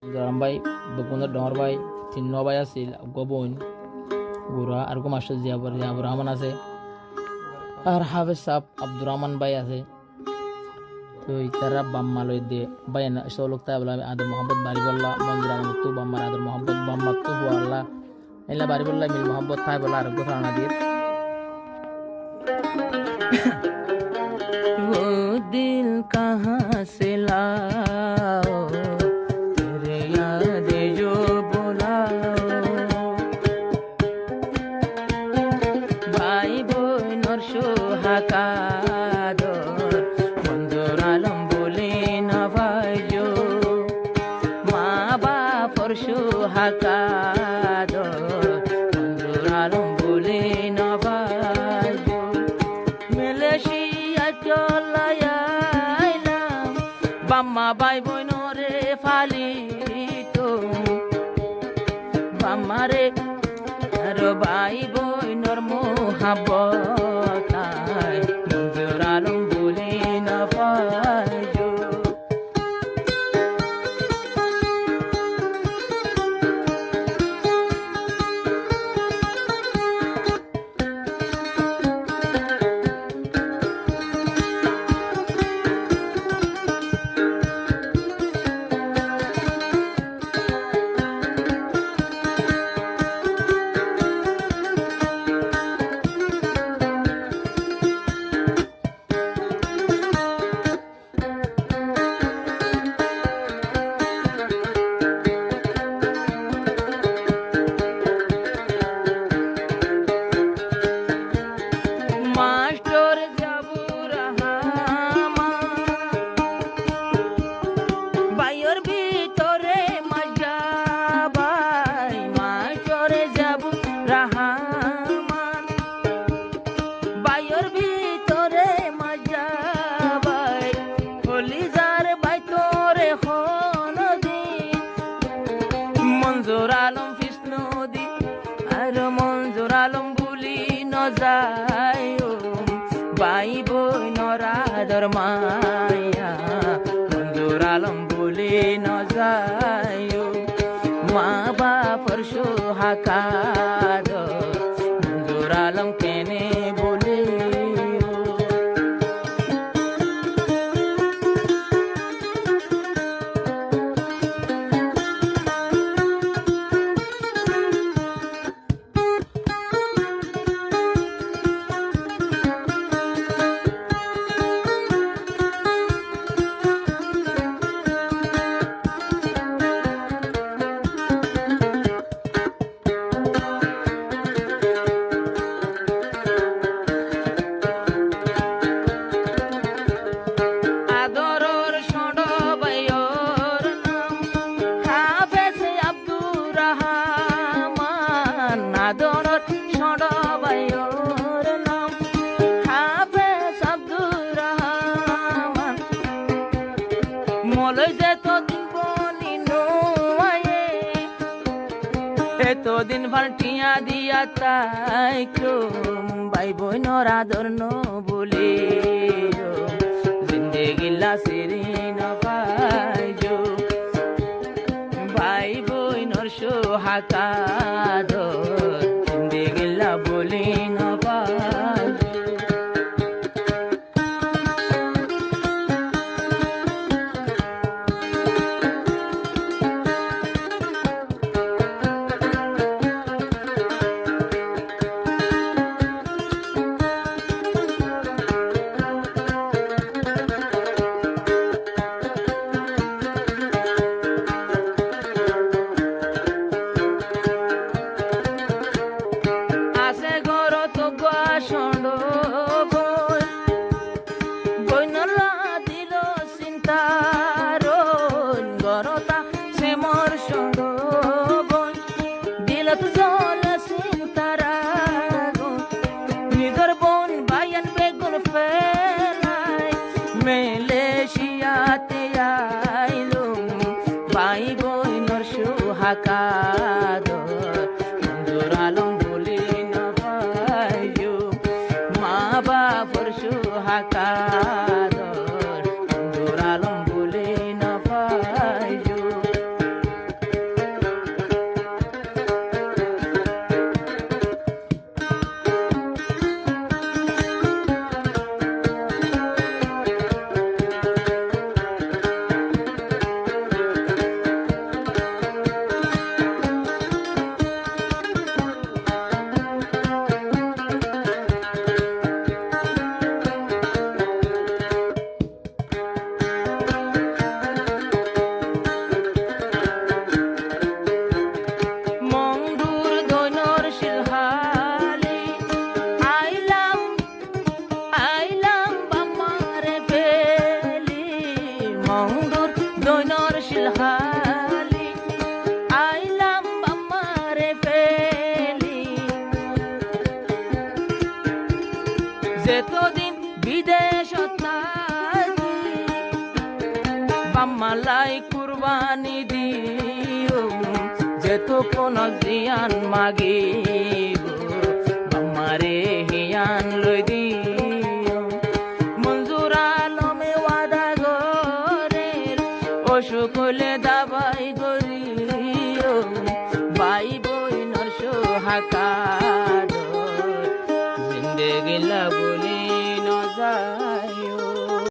Garam bay bagunda donor bay tinno bay asil gobon gura আর গো master জিয়াবুর Rahman আছে আর হাফেজ সাহেব আব্দুর রহমান ভাই আছে তো তারা বাম্মা লই দে ভাই না সলক তাই বলা আদর মোহাম্মদ বারিবল্লাহ মঞ্জুর আহমদ তো বাম্মার আদর মোহাম্মদ মোহাম্মদ তো আল্লাহ এলা বারিবল্লাহ মিল মোহাম্মদ তাই বলা আর গো রানা দিয়ে वो दिल कहाँ से लाओ तेरे याद जो बुलाओ भाई बोनर সোহাগাদর বন্ধুর আলম বলে না ভাইজো মা বাপর সোহাগাদর বন্ধুর আলম বলে না ভাইজো মালয়েশিয়া চলাইলাম বাম্মা ভাই বোনরে ফালিতো বাম্মারে আর ভাই বোনর মোহাব্বতায় মঞ্জুর আলম বলে না পাইজো মঞ্জুর আলম ফিসনদী আর মঞ্জুর আলম বুলি নজায় ভাই বোনর আদর মায়া মঞ্জুর আলম বুলি নজায় মা বাপর সোহাগাদর মঞ্জুর আলম কেনে বলে আদরত সড়বায়ুর নাম হাফেজ আব্দুর রহমান মলয় যেতদিন বলি নোয়ে এতদিন ভালটিয়া দিয়া তাই ভাই বোনর আদর ন বলে জিন্দেগিলা সিরি না পাইজো ভাই বোনর সোহাগাদর জিন্দেগিলা বলি না পাইজো মালয়েশিয়াতে আইলুম ভাই বোনর সোহাগাদর মঞ্জুর আলম বলে না পাইজো মা বাপর সোহাগাদর মঞ্জুর আলম বলে না পাইজো তো কোন জিয়ান মাগি আমারে হিয়ান লই দিও মঞ্জুর আলমে ওয়াদা গরের অসুখ হলে দাবাই গরিও ভাই বইনর সোহাকার জিন্দেগি বলি ন যায়